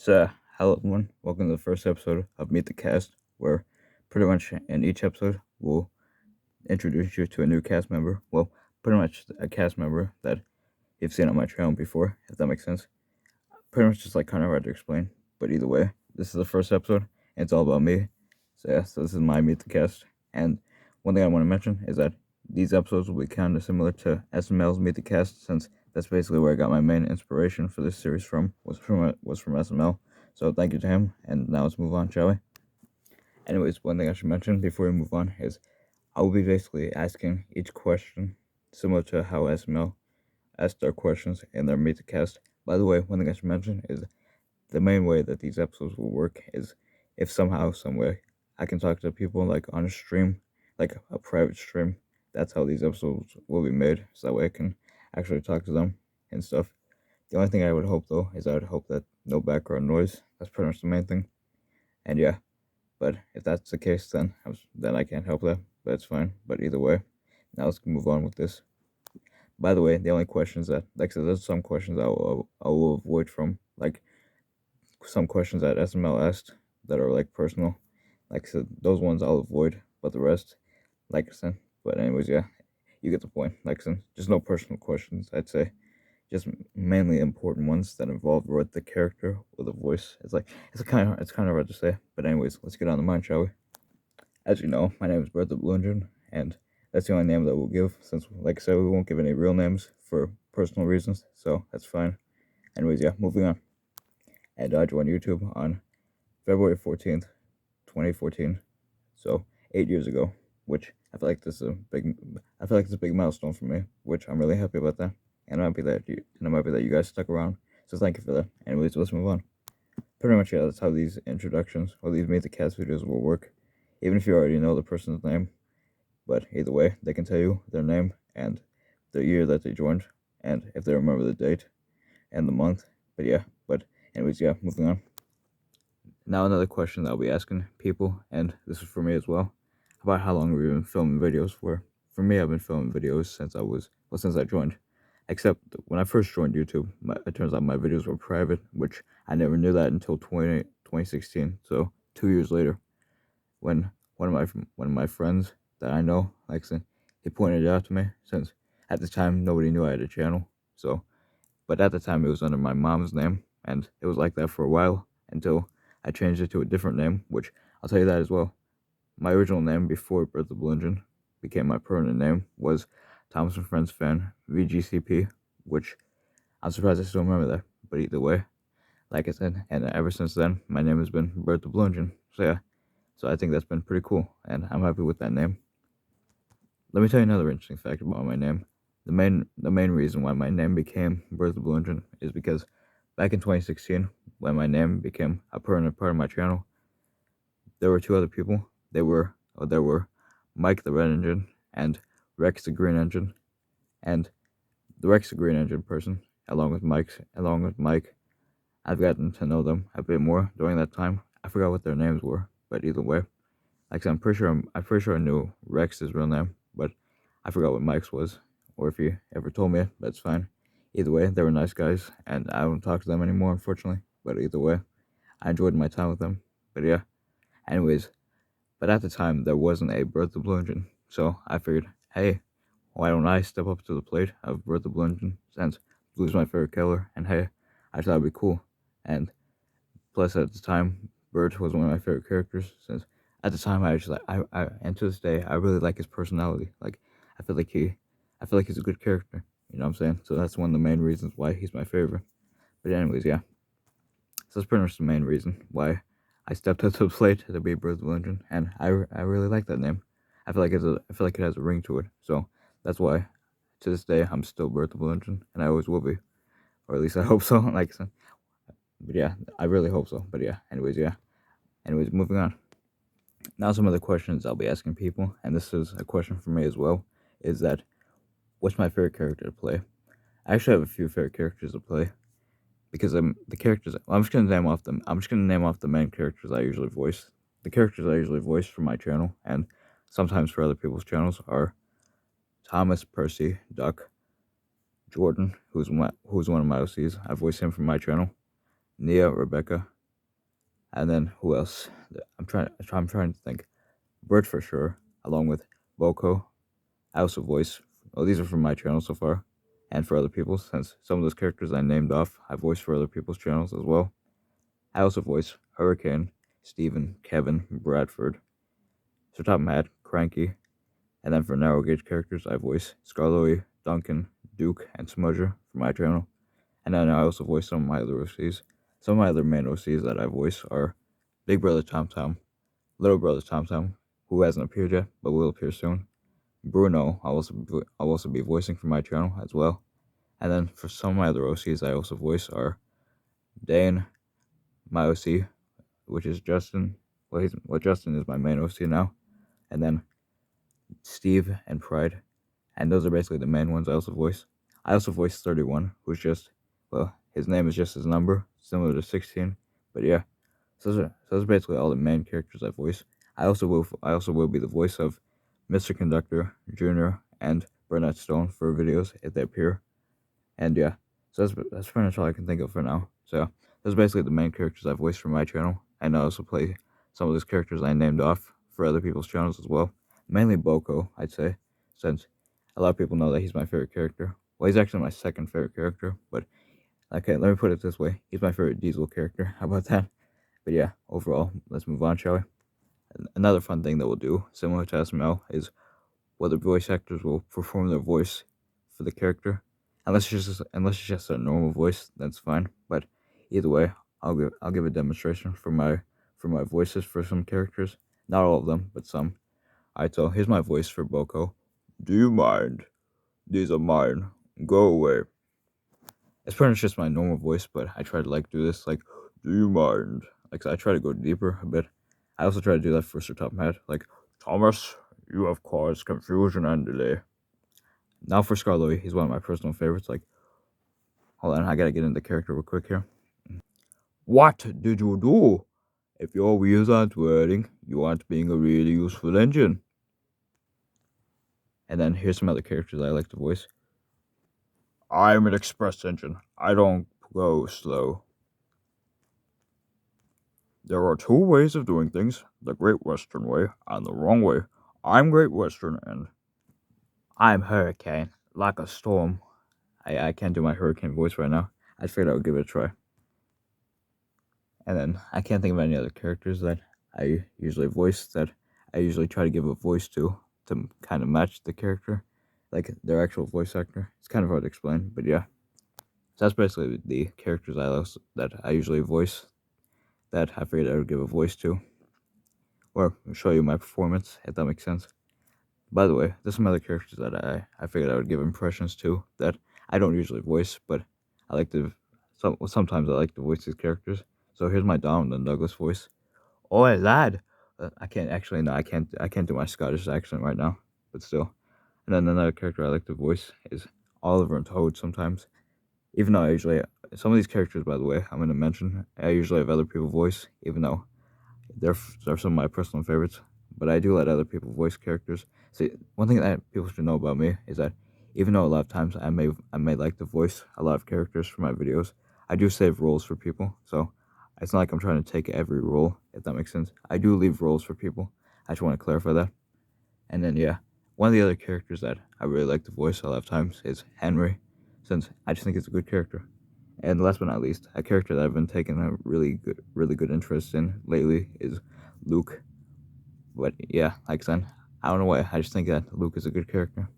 So, hello everyone. Welcome to the first episode of Meet the Cast, where pretty much in each episode we'll introduce you to a new cast member. Well, pretty much a cast member that you've seen on my channel before, if that makes sense. Pretty much just like kind of hard to explain, but either way, this is the first episode, and it's all about me. So this is my Meet the Cast, and one thing I want to mention is that these episodes will be kind of similar to SML's Meet the Cast, since that's basically where I got my main inspiration for this series from, was from SML. So thank you to him, and now let's move on, shall we? Anyways, one thing I should mention before we move on is I will be basically asking each question similar to how SML asked their questions in their Meet the Cast. By the way, one thing I should mention is the main way that these episodes will work is if somehow, some way, I can talk to people like on a stream, like a private stream. That's how these episodes will be made, so that way I can actually talk to them and stuff. The only thing I would hope though is I would hope that no background noise. That's pretty much the main thing. And yeah, but if that's the case, then I can't help that. But it's fine. But either way, now let's move on with this. By the way, the only questions that, like I said, there's some questions I will avoid from, like some questions that SML asked that are like personal. Like I said, those ones I'll avoid, but the rest, like I said. But anyways, yeah, you get the point. Like I said, just no personal questions, I'd say. Just mainly important ones that involve with the character or the voice. It's kind of hard to say. But anyways, let's get on the mine, shall we? As you know, my name is Bert the Blue Engine, and that's the only name that we'll give, since, like I said, we won't give any real names for personal reasons, so that's fine. Anyways, yeah, moving on. And I joined YouTube on February 14th, 2014, so 8 years ago, which I feel like this is a big milestone for me, which I'm really happy about that, and I'm happy that you guys stuck around, so thank you for that. Anyways, let's move on. Pretty much, yeah, that's how these introductions or these Meet the Cast videos will work, even if you already know the person's name. But either way, they can tell you their name and the year that they joined, and if they remember the date and the month. But anyways, yeah, moving on. Now another question that I'll be asking people, and this is for me as well, about how long we've been filming videos for. For me, I've been filming videos since I joined. Except when I first joined YouTube, it turns out my videos were private, which I never knew that until 2016. So 2 years later, when one of my friends that I know, like I said, he pointed it out to me, since at the time nobody knew I had a channel. So, but at the time it was under my mom's name, and it was like that for a while until I changed it to a different name, which I'll tell you that as well. My original name before Bert the Blue Engine became my permanent name was Thomas and Friends Fan VGCP, which I'm surprised I still remember that. But either way, like I said, and ever since then, my name has been Bert the Blue Engine. So yeah, so I think that's been pretty cool, and I'm happy with that name. Let me tell you another interesting fact about my name. The main reason why my name became Bert the Blue Engine is because back in 2016, when my name became a permanent part of my channel, there were two other people. There were Mike the Red Engine and Rex the Green Engine, and the Rex the Green Engine person, along with Mike, I've gotten to know them a bit more during that time. I forgot what their names were, but either way, like I said, I'm pretty sure I knew Rex's real name, but I forgot what Mike's was, or if he ever told me it. That's fine. Either way, they were nice guys, and I don't talk to them anymore, unfortunately. But either way, I enjoyed my time with them. But yeah, anyways, but at the time there wasn't a Bert the Blue Engine, so I figured, hey, why don't I step up to the plate of Bert the Blue Engine, since blue's my favorite color, and hey, I thought it'd be cool. And plus, at the time, Bert was one of my favorite characters, since at the time and to this day, I really like his personality. Like, I feel like he's a good character. You know what I'm saying? So that's one of the main reasons why he's my favorite. But anyways, yeah. So that's pretty much the main reason why I stepped up to the plate to be Bert the Blue Engine, and I really like that name. I feel like it has a ring to it. So that's why, to this day, I'm still Bert the Blue Engine, and I always will be, or at least I hope so. Like I said. But yeah, I really hope so. But yeah, anyways, moving on. Now some of the questions I'll be asking people, and this is a question for me as well, is that what's my favorite character to play? I actually have a few favorite characters to play, because the characters. I'm just gonna name off them. I'm just gonna name off the main characters I usually voice. The characters I usually voice for my channel, and sometimes for other people's channels, are Thomas, Percy, Duck, Jordan, who's one of my OCs. I voice him for my channel. Nia, Rebecca, And then who else? I'm trying to think. Bert for sure, along with Boko. I also voice. Well, these are from my channel so far, and for other people, since some of those characters I named off, I voice for other people's channels as well. I also voice Hurricane, Steven, Kevin, Bradford, Sir Top Hat, Cranky, and then for narrow gauge characters, I voice Scarloy, Duncan, Duke, and Smudger for my channel. And then I also voice some of my other OCs. Some of my other main OCs that I voice are Big Brother Tom Tom, Little Brother Tom Tom, who hasn't appeared yet but will appear soon. Bruno, I'll also be voicing for my channel as well. And then for some of my other OCs I also voice are Dane, my OC, which is Justin. Justin is my main OC now. And then Steve and Pride. And those are basically the main ones I also voice. I also voice 31, who's just, well, his name is just his number, similar to 16. But yeah, so those are basically all the main characters I voice. I also will be the voice of Mr. Conductor, Junior, and Burnett Stone for videos if they appear. And yeah, so that's pretty much all I can think of for now. So those are basically the main characters I voice for my channel, and I also play some of those characters I named off for other people's channels as well. Mainly Boko, I'd say, since a lot of people know that he's my favorite character. Well, he's actually my second favorite character, but okay, let me put it this way: he's my favorite Diesel character. How about that? But yeah, overall, let's move on, shall we? Another fun thing that we'll do, similar to SML, is whether voice actors will perform their voice for the character. Unless it's just a normal voice, that's fine. But either way, I'll give a demonstration for my voices for some characters. Not all of them, but some. Alright, so here's my voice for Boko. Do you mind? These are mine. Go away. It's pretty much just my normal voice, but I try to do this do you mind? So I try to go deeper a bit. I also try to do that for Sir Top Hat, Thomas, you have caused confusion and delay. Now for Scarloy, he's one of my personal favorites. Hold on, I gotta get into the character real quick here. What did you do? If your wheels aren't whirling, you aren't being a really useful engine. And then here's some other characters I like to voice. I'm an express engine. I don't go slow. There are two ways of doing things, the Great Western way and the wrong way. I'm Great Western and I'm Hurricane, like a storm. I can't do my Hurricane voice right now. I figured I would give it a try. And then I can't think of any other characters that I usually voice that I usually try to give a voice to kind of match the character, like their actual voice actor. It's kind of hard to explain, but yeah. So that's basically the characters that I usually voice that I figured I would give a voice to, or show you my performance, if that makes sense. By the way, there's some other characters that I figured I would give impressions to that I don't usually voice, but I like to. Sometimes I like to voice these characters. So here's my Donald Douglas voice. Oi, lad! I can't actually. No, I can't. I can't do my Scottish accent right now, but still. And then another character I like to voice is Oliver and Toad. Sometimes, even though I usually some of these characters, by the way, I'm going to mention, I usually have other people voice, even though they're some of my personal favorites. But I do let other people voice characters. See, one thing that people should know about me is that even though a lot of times I may like to voice a lot of characters for my videos, I do save roles for people. So it's not like I'm trying to take every role, if that makes sense. I do leave roles for people. I just want to clarify that. And then yeah, one of the other characters that I really like to voice a lot of times is Henry, since I just think it's a good character. And last but not least, a character that I've been taking a really good interest in lately is Luke. But yeah, like I said, I don't know why. I just think that Luke is a good character.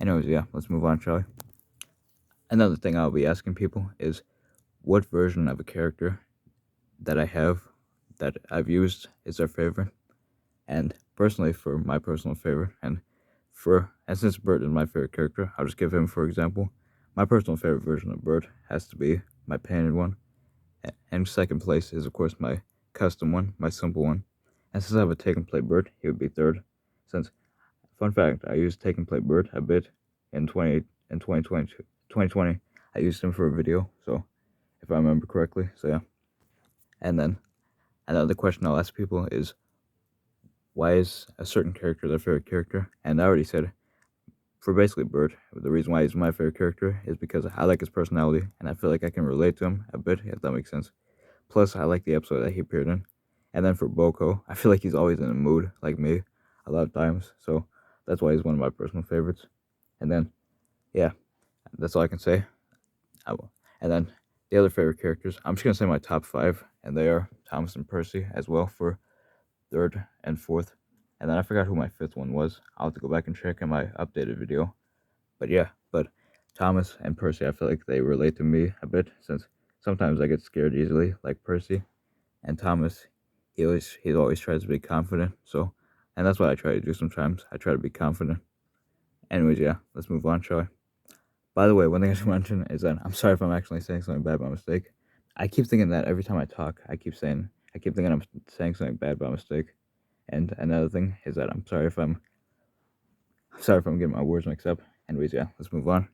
Anyways, yeah, let's move on, shall we? Another thing I'll be asking people is what version of a character that I have that I've used is their favorite. And personally, for my personal favorite, and since Bert is my favorite character, I'll just give him for example. My personal favorite version of Bert has to be my painted one. And second place is of course my custom one, my simple one. And since I have a take and play Bert, he would be third. Since, fun fact, I used take and play Bert a bit in 2020. I used him for a video, so if I remember correctly. So yeah. And then another question I'll ask people is, why is a certain character their favorite character? And I already said, for basically Bert, the reason why he's my favorite character is because I like his personality, and I feel like I can relate to him a bit, if that makes sense. Plus, I like the episode that he appeared in. And then for Boko, I feel like he's always in a mood, like me, a lot of times. So that's why he's one of my personal favorites. And then, yeah, that's all I can say. And then the other favorite characters, I'm just gonna say my top 5, and they are Thomas and Percy as well for third and fourth. And then I forgot who my fifth one was. I'll have to go back and check in my updated video. But yeah, but Thomas and Percy, I feel like they relate to me a bit, since sometimes I get scared easily, like Percy. And Thomas, he always tries to be confident. So, and that's what I try to do sometimes. I try to be confident. Anyways, yeah, let's move on, shall we? By the way, one thing I should mention is that I'm sorry if I'm actually saying something bad by mistake. I keep thinking that every time I talk, I keep thinking I'm saying something bad by mistake. And another thing is that I'm sorry if I'm getting my words mixed up. Anyways, yeah, let's move on.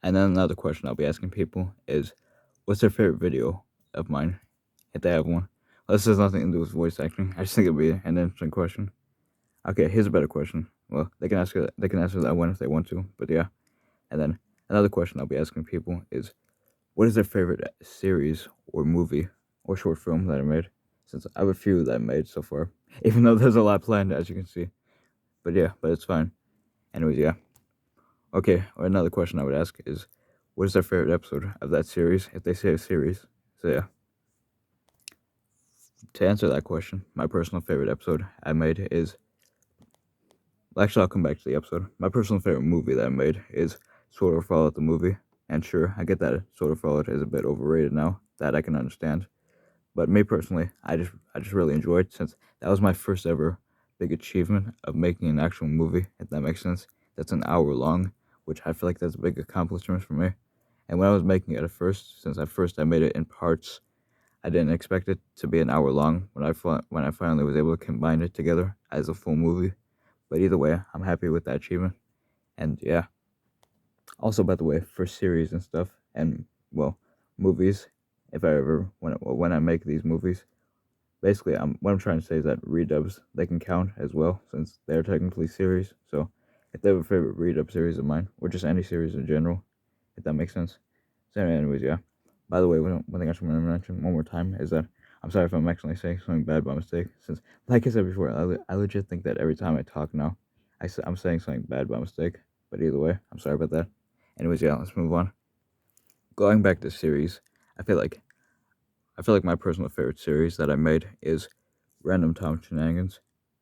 And then another question I'll be asking people is, what's their favorite video of mine, if they have one? Well, this has nothing to do with voice acting. I just think it'd be an interesting question. Okay, here's a better question. Well, they can answer that one if they want to, but yeah. And then another question I'll be asking people is, what is their favorite series or movie or short film that I made? Since I have a few that I made so far, even though there's a lot planned, as you can see. But yeah, but it's fine. Anyways, yeah. Okay, or another question I would ask is, what is their favorite episode of that series, if they say a series? So yeah. To answer that question, my personal favorite episode I made is... Actually, I'll come back to the episode. My personal favorite movie that I made is Sort of Fallout the movie. And sure, I get that Sort of Fallout is a bit overrated now, that I can understand. But me personally, I just really enjoyed, since that was my first ever big achievement of making an actual movie, if that makes sense. That's an hour long, which I feel like that's a big accomplishment for me. And when I was making it at first, since at first I made it in parts, I didn't expect it to be an hour long when I finally was able to combine it together as a full movie. But either way, I'm happy with that achievement. And yeah. Also, by the way, for series and stuff, and well, movies, if I ever when I make these movies, basically, what I'm trying to say is that redubs, they can count as well, since they're technically series. So if they have a favorite redub series of mine, or just any series in general, if that makes sense. So anyways, yeah. By the way, one thing I should mention one more time is that I'm sorry if I'm actually saying something bad by mistake, since, like I said before, I legit think that every time I talk now, I'm saying something bad by mistake. But either way, I'm sorry about that. Anyways, yeah, let's move on. Going back to series, I feel like my personal favorite series that I made is Random Tom Shenanigans,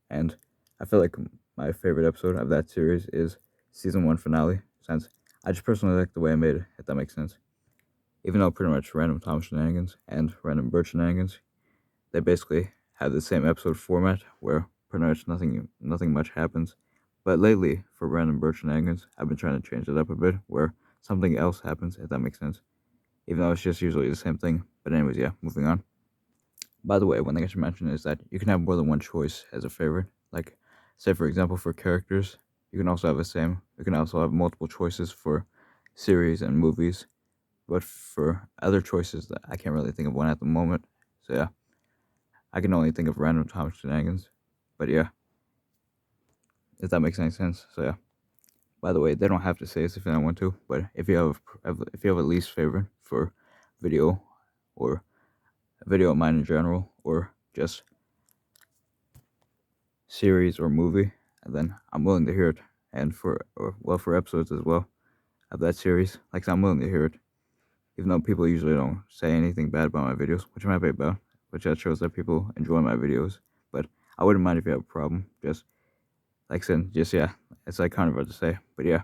and I feel like my favorite episode of that series is season 1 finale, since I just personally like the way I made it, if that makes sense. Even though pretty much Random Tom Shenanigans and Random Bert Shenanigans, they basically have the same episode format where pretty much nothing much happens. But lately, for Random Bert Shenanigans, I've been trying to change it up a bit, where something else happens, if that makes sense. Even though it's just usually the same thing. But anyways, yeah, moving on. By the way, one thing I should mention is that you can have more than one choice as a favorite. Like, say for example, for characters, you can also have multiple choices for series and movies. But for other choices, that I can't really think of one at the moment. So yeah, I can only think of Random Tom Shenanigans. But yeah, if that makes any sense. So yeah. By the way, they don't have to say this if they don't want to. But if you have a least favorite for video, or video of mine in general, or just series or movie, then I'm willing to hear it. And for episodes as well of that series, like I'm willing to hear it. Even though people usually don't say anything bad about my videos, which I'm happy about, which that shows that people enjoy my videos. But I wouldn't mind if you have a problem. Just like I said, yeah, it's like kind of hard to say, but yeah.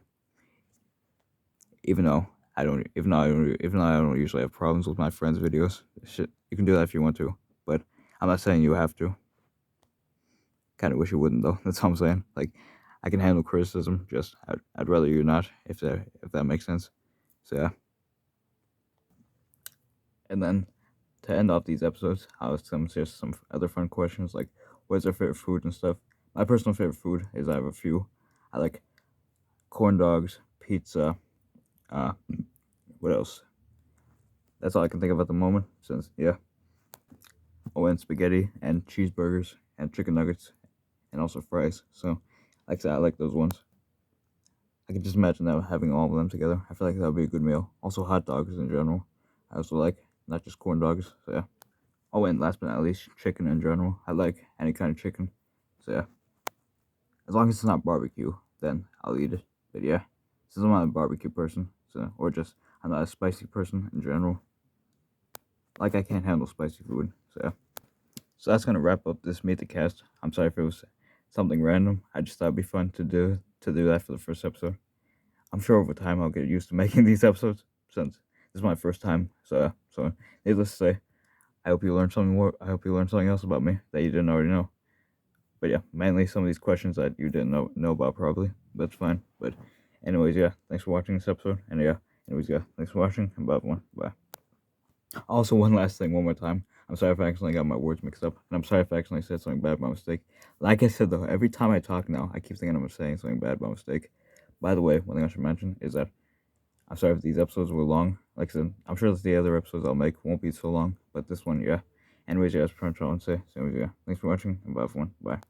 Even though I don't usually have problems with my friends' videos, shit, you can do that if you want to, but I'm not saying you have to. Kind of wish you wouldn't though. That's all I'm saying. Like, I can handle criticism. Just I'd rather you not, if that makes sense. So yeah. And then to end off these episodes, I'll ask some other fun questions, like what's their favorite food and stuff. My personal favorite food is, I have a few. I like corn dogs, pizza. What else? That's all I can think of at the moment. Since yeah. Oh, and spaghetti and cheeseburgers and chicken nuggets and also fries. So, like I said, I like those ones. I can just imagine that having all of them together. I feel like that would be a good meal. Also, hot dogs in general, I also like. not just corn dogs. So yeah. Oh, and last but not least, chicken in general. I like any kind of chicken. So yeah, as long as it's not barbecue, then I'll eat it. But yeah, since I'm not a barbecue person, so or just I'm not a spicy person in general. Like I can't handle spicy food. So yeah. So that's gonna wrap up this Meet the Cast. I'm sorry if it was something random. I just thought it'd be fun to do that for the first episode. I'm sure over time I'll get used to making these episodes since this is my first time. So yeah. So needless to say, I hope you learned something more. I hope you learned something else about me that you didn't already know. But yeah, mainly some of these questions that you didn't know about probably. That's fine. But anyways, yeah, thanks for watching this episode. And yeah, anyways, yeah, thanks for watching. And bye everyone. Bye. Also, one last thing, one more time. I'm sorry if I accidentally got my words mixed up, and I'm sorry if I accidentally said something bad by mistake. Like I said though, every time I talk now, I keep thinking I'm saying something bad by mistake. By the way, one thing I should mention is that I'm sorry if these episodes were long. Like I said, I'm sure that the other episodes I'll make won't be so long, but this one, yeah. Anyways, yeah, that's pretty much all I want to say. So, anyways, yeah, thanks for watching, and bye everyone. Bye.